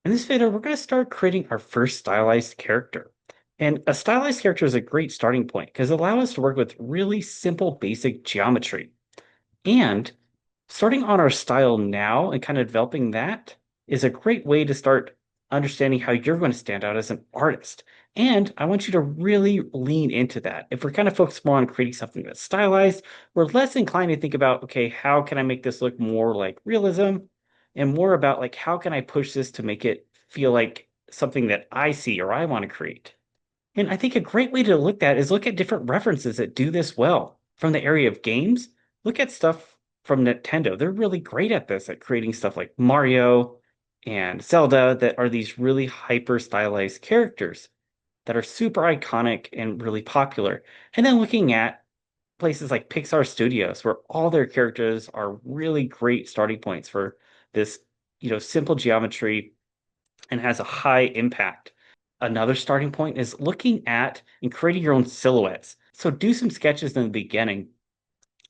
In this video, we're going to start creating our first stylized character. And a stylized character is a great starting point because it allows us to work with really simple, basic geometry. And starting on our style now and kind of developing that is a great way to start understanding how you're going to stand out as an artist. And I want you to really lean into that. If we're kind of focused more on creating something that's stylized, we're less inclined to think about, okay, how can I make this look more like realism? And more about like, how can I push this to make it feel like something that I see or I want to create? And I think a great way to look at is look at different references that do this well. From the area of games, look at stuff from Nintendo. They're really great at this, at creating stuff like Mario and Zelda that are these really hyper stylized characters that are super iconic and really popular. And then looking at places like Pixar Studios, where all their characters are really great starting points for this, simple geometry and has a high impact. Another starting point is looking at and creating your own silhouettes. So do some sketches in the beginning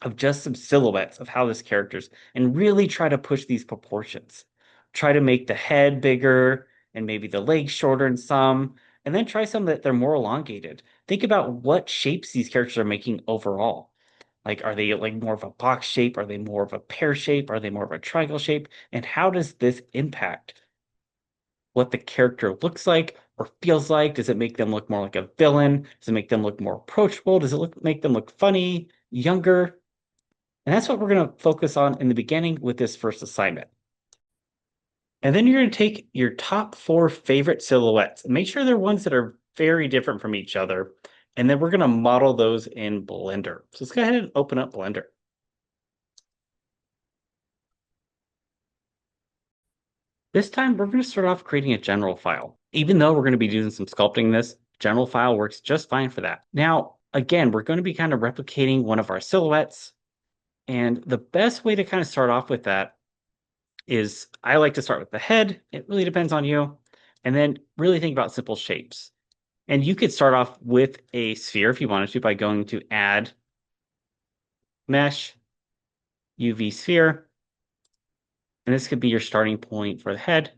of just some silhouettes of how this character's and really try to push these proportions. Try to make the head bigger and maybe the legs shorter in some, and then try some that they're more elongated. Think about what shapes these characters are making overall. Like, are they like more of a box shape? Are they more of a pear shape? Are they more of a triangle shape? And how does this impact what the character looks like or feels like? Does it make them look more like a villain? Does it make them look more approachable? Does it make them look funny, younger? And that's what we're going to focus on in the beginning with this first assignment. And then you're going to take your top four favorite silhouettes and make sure they're ones that are very different from each other. And then we're going to model those in Blender. So let's go ahead and open up Blender. This time, we're going to start off creating a general file. Even though we're going to be doing some sculpting this, general file works just fine for that. Now, again, we're going to be kind of replicating one of our silhouettes. And the best way to kind of start off with that is I like to start with the head. It really depends on you. And then really think about simple shapes. And you could start off with a sphere if you wanted to by going to add mesh, UV sphere. And this could be your starting point for the head.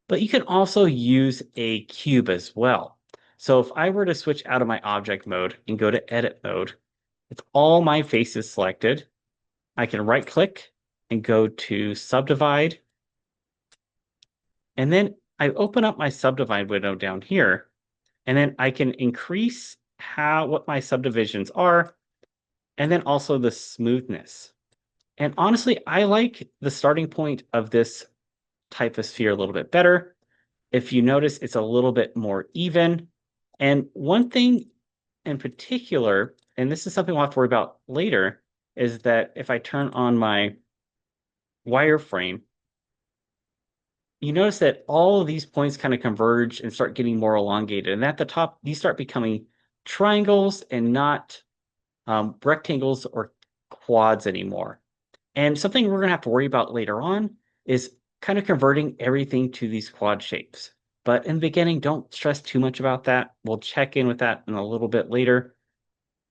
But you can also use a cube as well. So if I were to switch out of my object mode and go to edit mode, with all my faces selected, I can right click and go to subdivide. And then I open up my subdivide window down here, and then I can increase what my subdivisions are, and then also the smoothness. And honestly, I like the starting point of this type of sphere a little bit better. If you notice, it's a little bit more even. And one thing in particular, and this is something we'll have to worry about later, is that if I turn on my wireframe, you notice that all of these points kind of converge and start getting more elongated. And at the top, these start becoming triangles and not rectangles or quads anymore. And something we're going to have to worry about later on is kind of converting everything to these quad shapes. But in the beginning, don't stress too much about that. We'll check in with that in a little bit later.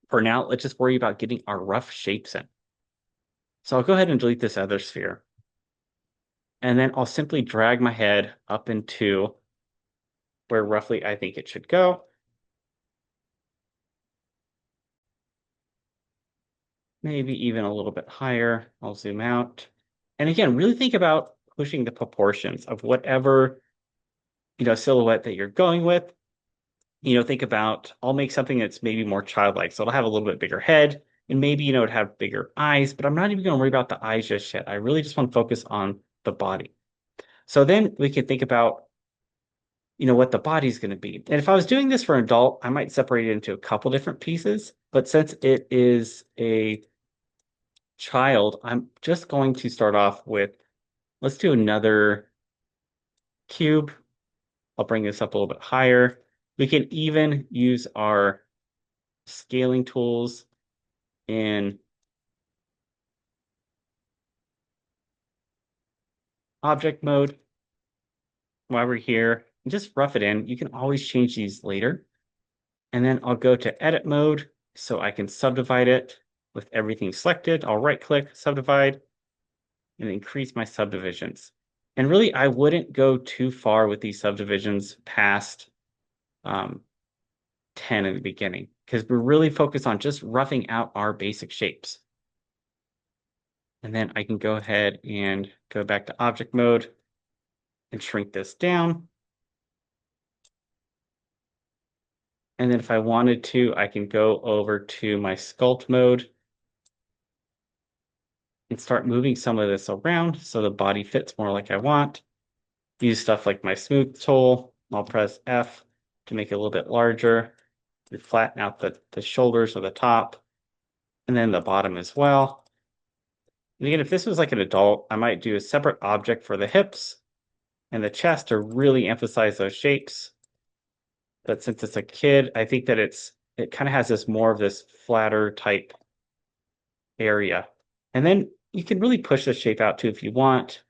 For now, let's just worry about getting our rough shapes in. So I'll go ahead and delete this other sphere. And then I'll simply drag my head up into where roughly I think it should go. Maybe even a little bit higher. I'll zoom out. And again, really think about pushing the proportions of whatever, silhouette that you're going with. Think about, I'll make something that's maybe more childlike. So it'll have a little bit bigger head and maybe, it'd have bigger eyes, but I'm not even going to worry about the eyes just yet. I really just want to focus on the body. So then we can think about, what the body's going to be. And if I was doing this for an adult, I might separate it into a couple different pieces. But since it is a child, I'm just going to start off with, let's do another cube. I'll bring this up a little bit higher. We can even use our scaling tools in object mode while we're here. And just rough it in. You can always change these later. And then I'll go to edit mode so I can subdivide it with everything selected. I'll right click, subdivide, and increase my subdivisions. And really, I wouldn't go too far with these subdivisions past 10 in the beginning because we're really focused on just roughing out our basic shapes. And then I can go ahead and go back to object mode and shrink this down. And then if I wanted to, I can go over to my sculpt mode and start moving some of this around so the body fits more like I want. Use stuff like my smooth tool. I'll press F to make it a little bit larger. To flatten out the shoulders of the top and then the bottom as well. And again, if this was like an adult, I might do a separate object for the hips and the chest to really emphasize those shapes. But since it's a kid, I think that it kind of has this more of this flatter type area. And then you can really push the shape out too if you want.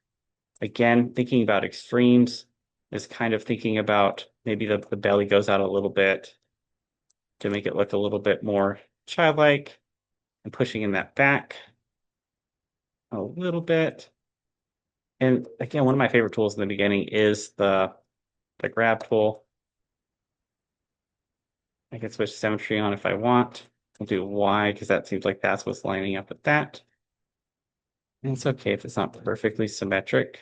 Again, thinking about extremes is kind of thinking about maybe the belly goes out a little bit to make it look a little bit more childlike and pushing in that back a little bit. And again, one of my favorite tools in the beginning is the grab tool. I can switch symmetry on if I want. I'll do Y because that seems like that's what's lining up with that. And it's okay if it's not perfectly symmetric.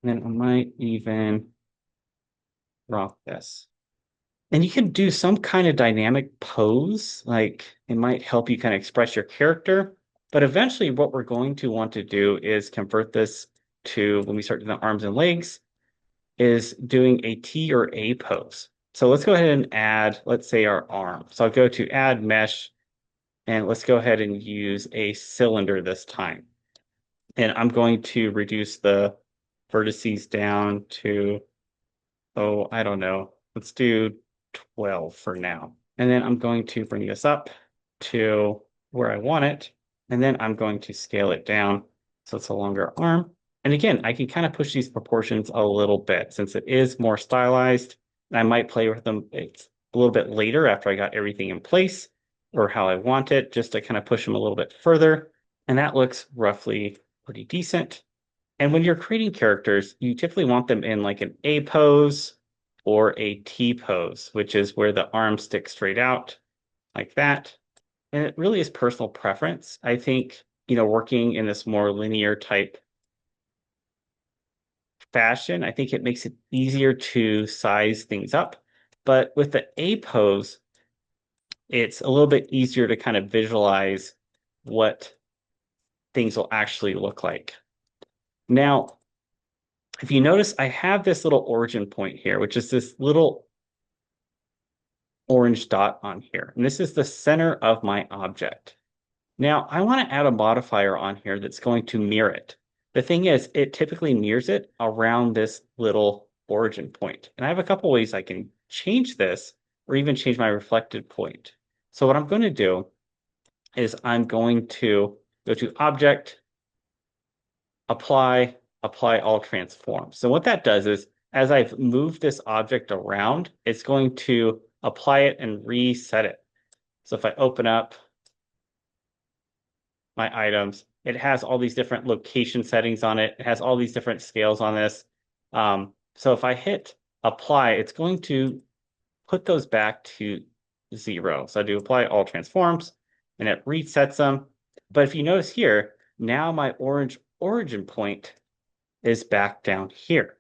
And then I might even rock this. And you can do some kind of dynamic pose, like it might help you kind of express your character. But eventually, what we're going to want to do is convert this to when we start doing the arms and legs, is doing a T or A pose. So let's go ahead and add, let's say, our arm. So I'll go to add mesh, and let's go ahead and use a cylinder this time. And I'm going to reduce the vertices down to, oh, I don't know. Let's do 12 for now. And then I'm going to bring this up to where I want it. And then I'm going to scale it down so it's a longer arm. And again, I can kind of push these proportions a little bit since it is more stylized. I might play with them a little bit later after I got everything in place or how I want it, just to kind of push them a little bit further. And that looks roughly pretty decent. And when you're creating characters, you typically want them in like an A pose or a T pose, which is where the arms stick straight out like that. And it really is personal preference. I think, working in this more linear type fashion, I think it makes it easier to size things up. But with the A pose, it's a little bit easier to kind of visualize what things will actually look like. Now, if you notice, I have this little origin point here, which is this little orange dot on here. And this is the center of my object. Now, I want to add a modifier on here that's going to mirror it. The thing is, it typically mirrors it around this little origin point. And I have a couple ways I can change this or even change my reflected point. So what I'm going to do is I'm going to go to Object, Apply, Apply All Transforms. So what that does is, as I've moved this object around, it's going to apply it and reset it. So if I open up my items, it has all these different location settings on it. It has all these different scales on this. So if I hit apply, it's going to put those back to 0. So I do apply all transforms and it resets them. But if you notice here, now my orange origin point is back down here.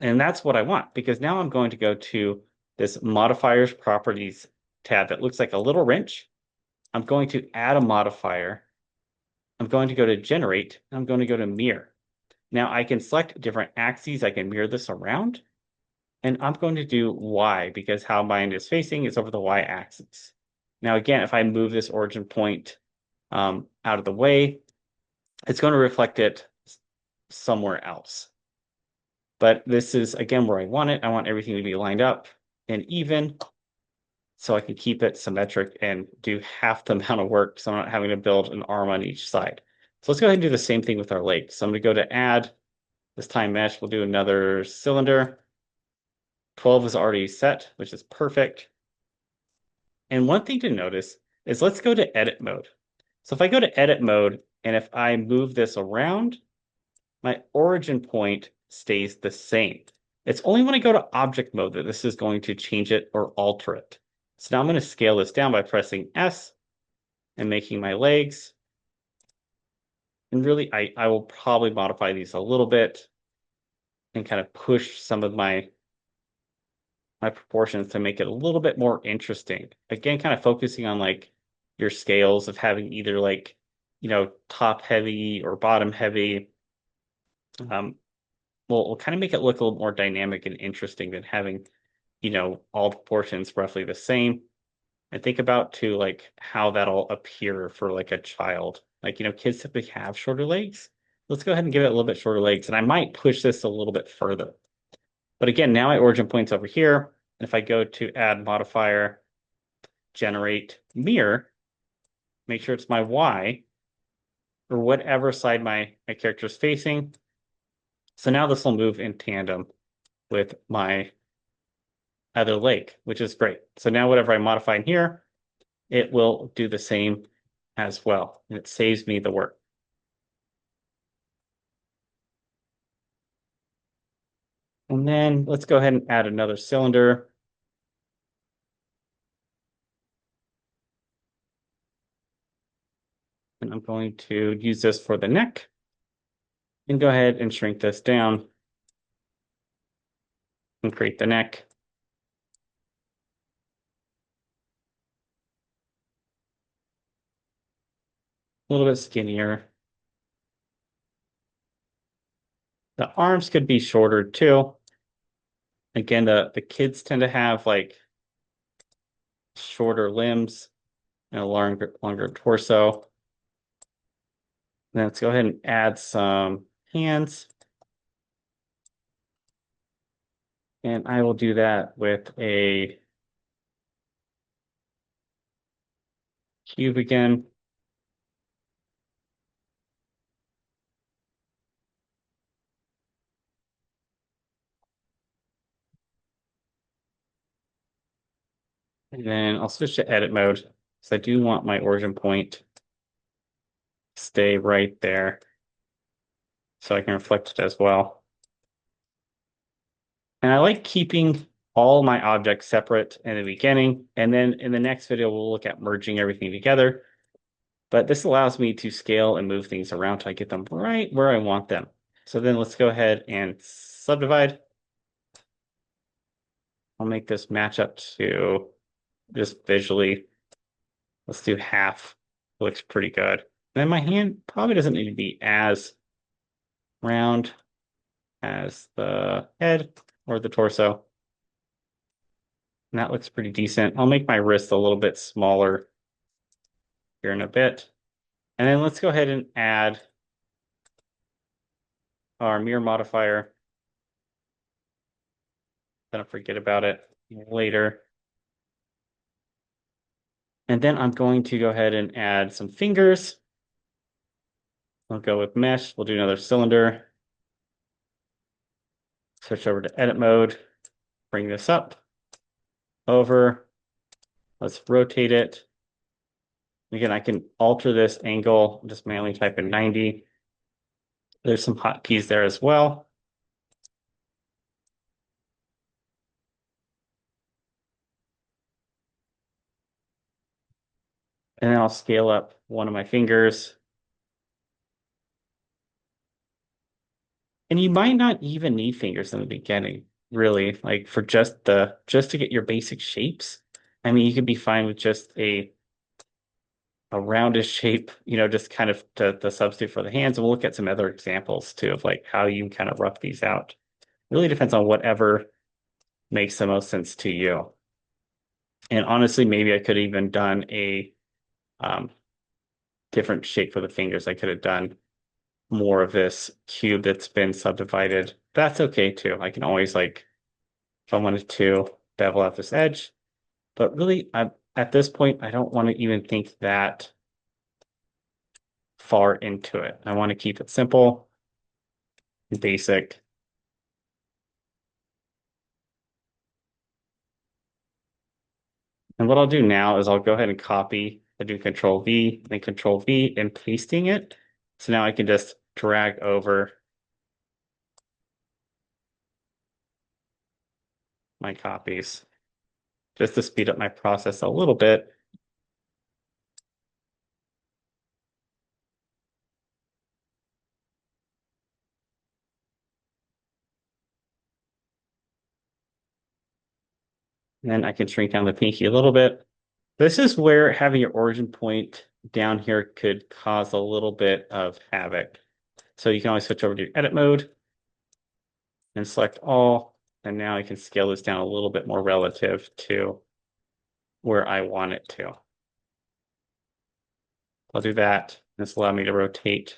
And that's what I want because now I'm going to go to this modifiers properties tab that looks like a little wrench. I'm going to add a modifier. I'm going to go to generate. And I'm going to go to mirror. Now I can select different axes. I can mirror this around. And I'm going to do Y because how mine is facing is over the Y axis. Now again, if I move this origin point out of the way, it's going to reflect it somewhere else. But this is, again, where I want it. I want everything to be lined up and even so I can keep it symmetric and do half the amount of work so I'm not having to build an arm on each side. So let's go ahead and do the same thing with our legs. So I'm going to go to add, this time mesh, we'll do another cylinder. 12 is already set, which is perfect. And one thing to notice is let's go to edit mode. So if I go to edit mode and if I move this around, my origin point stays the same. It's only when I go to object mode that this is going to change it or alter it. So now I'm going to scale this down by pressing S and making my legs. And really, I will probably modify these a little bit and kind of push some of my proportions to make it a little bit more interesting. Again, kind of focusing on like your scales of having either like, top heavy or bottom heavy. Um, will kind of make it look a little more dynamic and interesting than having, all the proportions roughly the same. And think about too, like how that'll appear for like a child. Like, kids typically have shorter legs. Let's go ahead and give it a little bit shorter legs. And I might push this a little bit further. But again, now my origin point's over here. And if I go to add modifier, generate mirror, make sure it's my Y or whatever side my character is facing. So now this will move in tandem with my other leg, which is great. So now whatever I modify in here, it will do the same as well. And it saves me the work. And then let's go ahead and add another cylinder. And I'm going to use this for the neck and go ahead and shrink this down and create the neck. A little bit skinnier. The arms could be shorter too. Again, the kids tend to have like shorter limbs and a longer torso. Then let's go ahead and add some hands. And I will do that with a cube again. And then I'll switch to edit mode because I do want my origin point to stay right there so I can reflect it as well. And I like keeping all my objects separate in the beginning. And then in the next video, we'll look at merging everything together. But this allows me to scale and move things around till I get them right where I want them. So then let's go ahead and subdivide. I'll make this match up to just visually. Let's do half. It looks pretty good. And then my hand probably doesn't need to be as round as the head or the torso. And that looks pretty decent. I'll make my wrist a little bit smaller here in a bit. And then let's go ahead and add our mirror modifier. Don't forget about it later. And then I'm going to go ahead and add some fingers. I'll go with mesh. We'll do another cylinder. Switch over to edit mode. Bring this up, over. Let's rotate it. Again, I can alter this angle. Just manually type in 90. There's some hotkeys there as well. And then I'll scale up one of my fingers. And you might not even need fingers in the beginning, really, like for just to get your basic shapes. I mean, you could be fine with just a roundish shape, just kind of to substitute for the hands. And we'll look at some other examples too of like how you kind of rough these out. It really depends on whatever makes the most sense to you. And honestly, maybe I could have even done a different shape for the fingers. I could have done more of this cube that's been subdivided. That's okay too. I can always like, if I wanted to bevel out this edge, but really at this point, I don't want to even think that far into it. I want to keep it simple, basic. And what I'll do now is I'll go ahead and copy. I do Control V, then Control V and pasting it. So now I can just drag over my copies just to speed up my process a little bit. And then I can shrink down the pinky a little bit. This is where having your origin point down here could cause a little bit of havoc. So you can always switch over to your edit mode and select all. And now I can scale this down a little bit more relative to where I want it to. I'll do that. This will allow me to rotate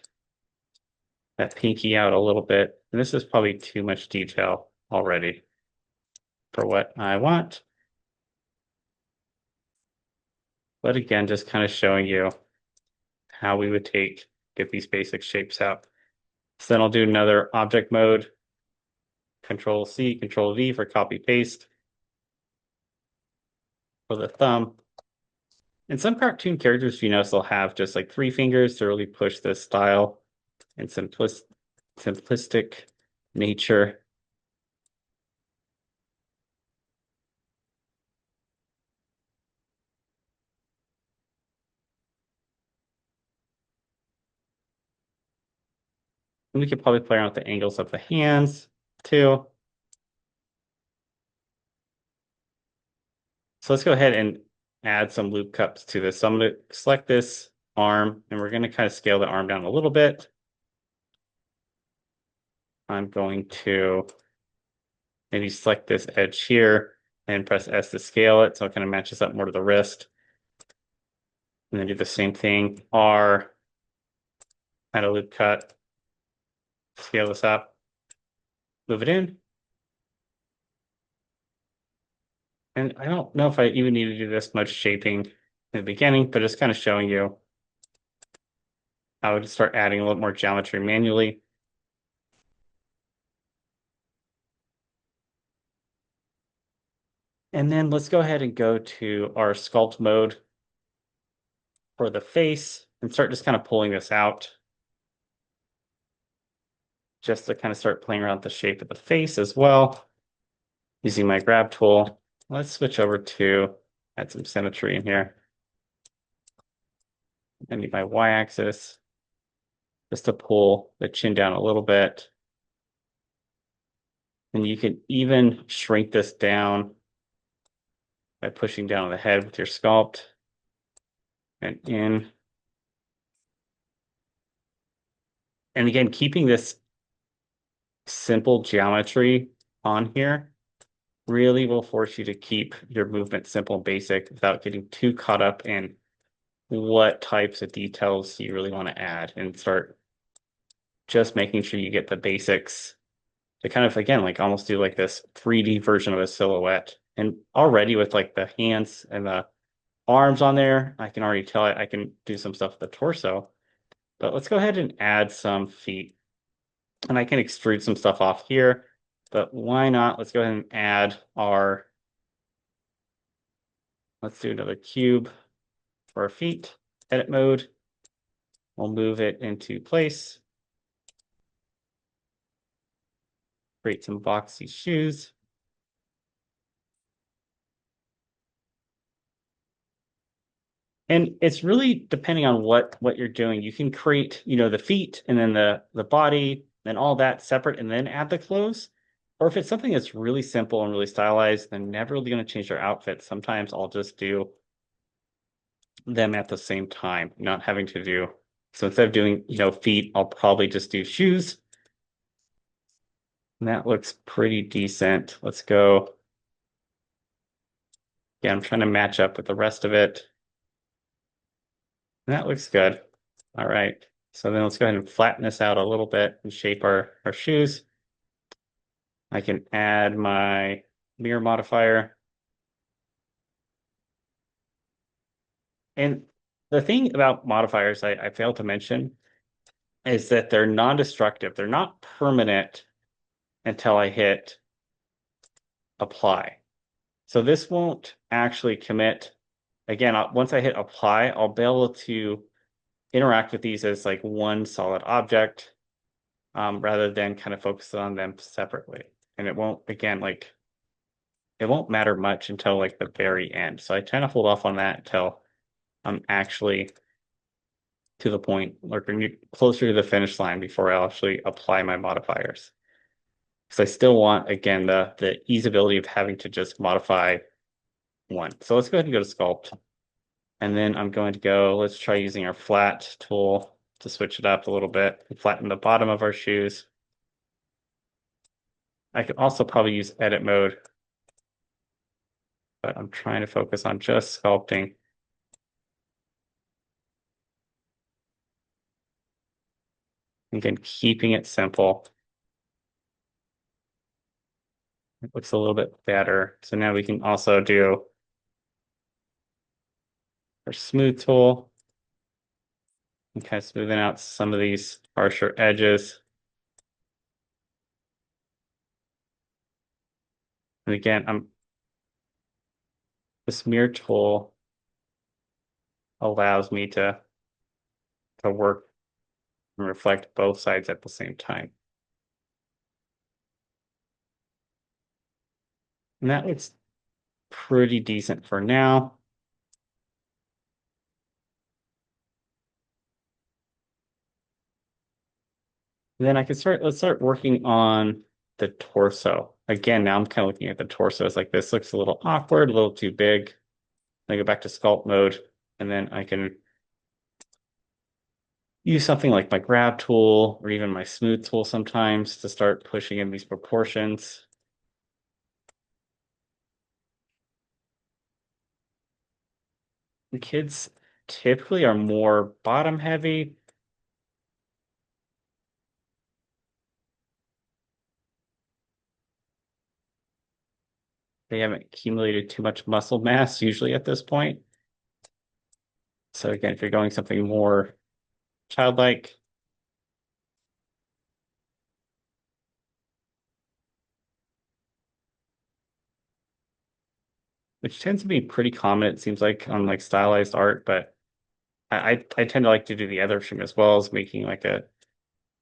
that pinky out a little bit. And this is probably too much detail already for what I want. But again, just kind of showing you how we would get these basic shapes out. So then I'll do another object mode, Control C, Control V for copy paste for the thumb. And some cartoon characters, you notice, they'll have just like 3 fingers to really push this style and simplistic nature. And we could probably play around with the angles of the hands too. So let's go ahead and add some loop cuts to this. So I'm going to select this arm and we're going to kind of scale the arm down a little bit. I'm going to maybe select this edge here and press S to scale it so it kind of matches up more to the wrist. And then do the same thing, R, add a loop cut, scale this up, move it in. And I don't know if I even need to do this much shaping in the beginning, but it's kind of showing you how to start adding a little more geometry manually. And then let's go ahead and go to our sculpt mode for the face and start just kind of pulling this out. Just to kind of start playing around with the shape of the face as well. Using my grab tool. Let's switch over to add some symmetry in here. I need my y-axis just to pull the chin down a little bit. And you can even shrink this down by pushing down on the head with your sculpt and in. And again, keeping this simple geometry on here really will force you to keep your movement simple and basic without getting too caught up in what types of details you really want to add, and start just making sure you get the basics to kind of, again, like almost do like this 3D version of a silhouette. And already with like the hands and the arms on there, I can already tell I can do some stuff with the torso. But let's go ahead and add some feet. And I can extrude some stuff off here, but why not? Let's go ahead and add our, let's do another cube for our feet, edit mode. We'll move it into place. Create some boxy shoes. And it's really depending on what you're doing. You can create, the feet and then the body and all that separate and then add the clothes. Or if it's something that's really simple and really stylized, then never really going to change their outfit. Sometimes I'll just do them at the same time, not having to do. So instead of doing, feet, I'll probably just do shoes. And that looks pretty decent. Let's go. Yeah, I'm trying to match up with the rest of it. And that looks good. All right. So then let's go ahead and flatten this out a little bit and shape our shoes. I can add my mirror modifier. And the thing about modifiers I failed to mention is that they're non-destructive. They're not permanent until I hit apply. So this won't actually commit. Again, once I hit apply, I'll be able to interact with these as like one solid object, rather than kind of focus on them separately. And it won't, again, like it won't matter much until like the very end. So I tend to hold off on that until I'm actually to the point, or closer to the finish line before I actually apply my modifiers. Because I still want, again, the easeability of having to just modify one. So let's go ahead and go to sculpt. And then I'm going to go, let's try using our flat tool to switch it up a little bit, flatten the bottom of our shoes. I could also probably use edit mode, but I'm trying to focus on just sculpting. Again, keeping it simple. It looks a little bit better. So now we can also do our smooth tool and kind of smoothing out some of these harsher edges. And again, the smear tool allows me to work and reflect both sides at the same time. And that looks pretty decent for now. And then let's start working on the torso. Again, now I'm kind of looking at the torso. It's like this looks a little awkward, a little too big. I go back to sculpt mode, and then I can use something like my grab tool or even my smooth tool sometimes to start pushing in these proportions. The kids typically are more bottom heavy. They haven't accumulated too much muscle mass usually at this point. So again, if you're going something more childlike, which tends to be pretty common, it seems like on like stylized art, but I tend to like to do the other extreme as well as making like a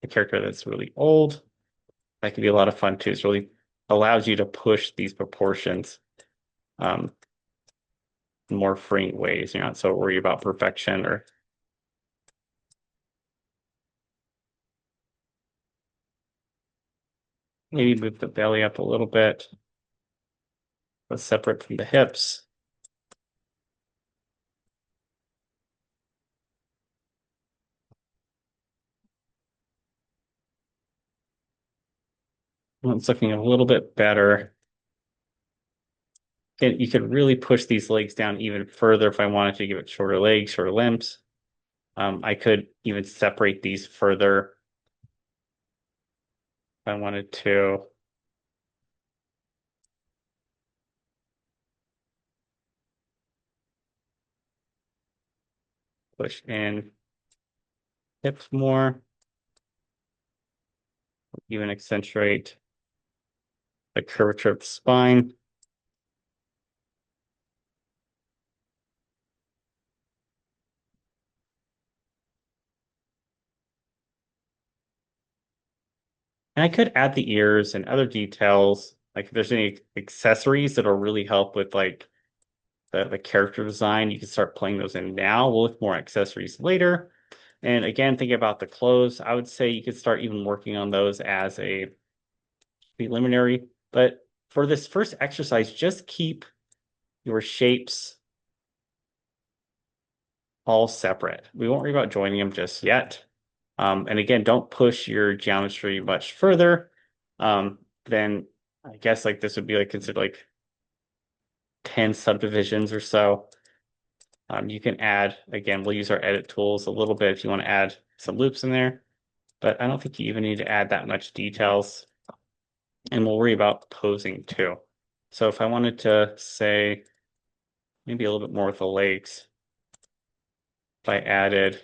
character that's really old. That can be a lot of fun too. It really allows you to push these proportions um, in more freeing ways. You're not so worried about perfection or maybe move the belly up a little bit, but separate from the hips. Well, it's looking a little bit better. You could really push these legs down even further if I wanted to give it shorter legs, shorter limbs. I could even separate these further if I wanted to. Push in hips more, even accentuate the curvature of the spine. And I could add the ears and other details, like if there's any accessories that'll really help with like the character design, you can start playing those in now. We'll look more accessories later. And again, thinking about the clothes, I would say you could start even working on those as a preliminary. But for this first exercise, just keep your shapes all separate. We won't worry about joining them just yet. And again, don't push your geometry much further. Then I guess like this would be like considered like 10 subdivisions or so. You can add, again, we'll use our edit tools a little bit if you want to add some loops in there, but I don't think you even need to add that much details. And we'll worry about posing too. So if I wanted to say maybe a little bit more with the legs, if I added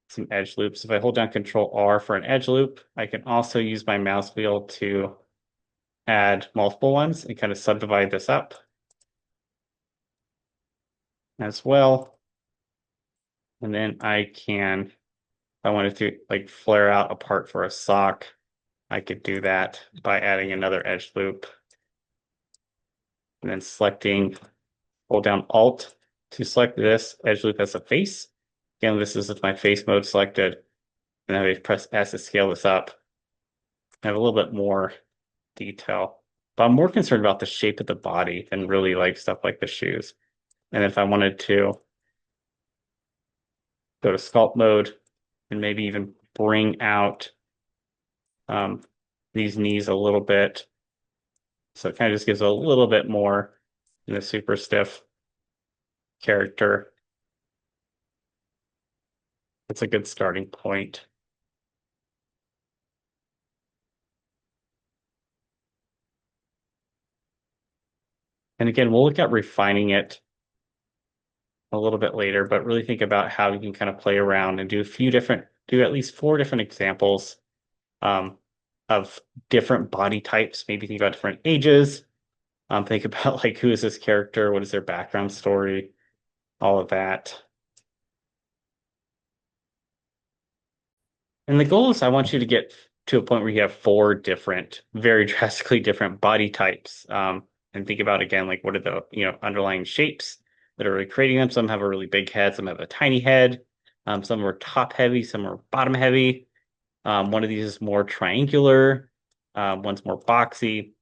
some edge loops, if I hold down Control R for an edge loop, I can also use my mouse wheel to add multiple ones and kind of subdivide this up as well. And then I can, if I wanted to like flare out a part for a sock, I could do that by adding another edge loop and then selecting, hold down Alt to select this edge loop as a face. Again, this is my face mode selected. And then I press S to scale this up. I have a little bit more detail, but I'm more concerned about the shape of the body than really like stuff like the shoes. And if I wanted to go to sculpt mode and maybe even bring out these knees a little bit. So it kind of just gives a little bit more in the super stiff character. It's a good starting point. And again, we'll look at refining it a little bit later, but really think about how you can kind of play around and do at least 4 different examples um, of different body types. Maybe think about different ages. Think about like who is this character? What is their background story? All of that. And the goal is I want you to get to a point where you have 4 different, very drastically different body types. And think about again, like what are the, underlying shapes that are really creating them? Some have a really big head, some have a tiny head. Some are top heavy, some are bottom heavy. One of these is more triangular, one's more boxy.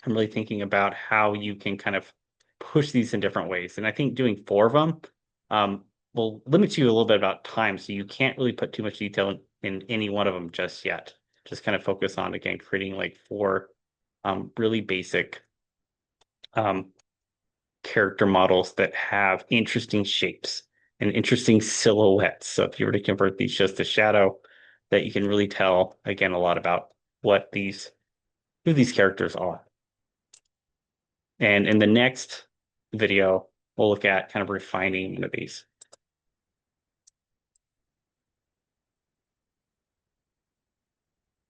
I'm really thinking about how you can kind of push these in different ways. And I think doing 4 of them um, will limit you a little bit about time. So you can't really put too much detail in any one of them just yet. Just kind of focus on, again, creating like 4 really basic um, character models that have interesting shapes and interesting silhouettes. So if you were to convert these just to shadow, that you can really tell, again, a lot about who these characters are. And in the next video, we'll look at kind of refining one of these.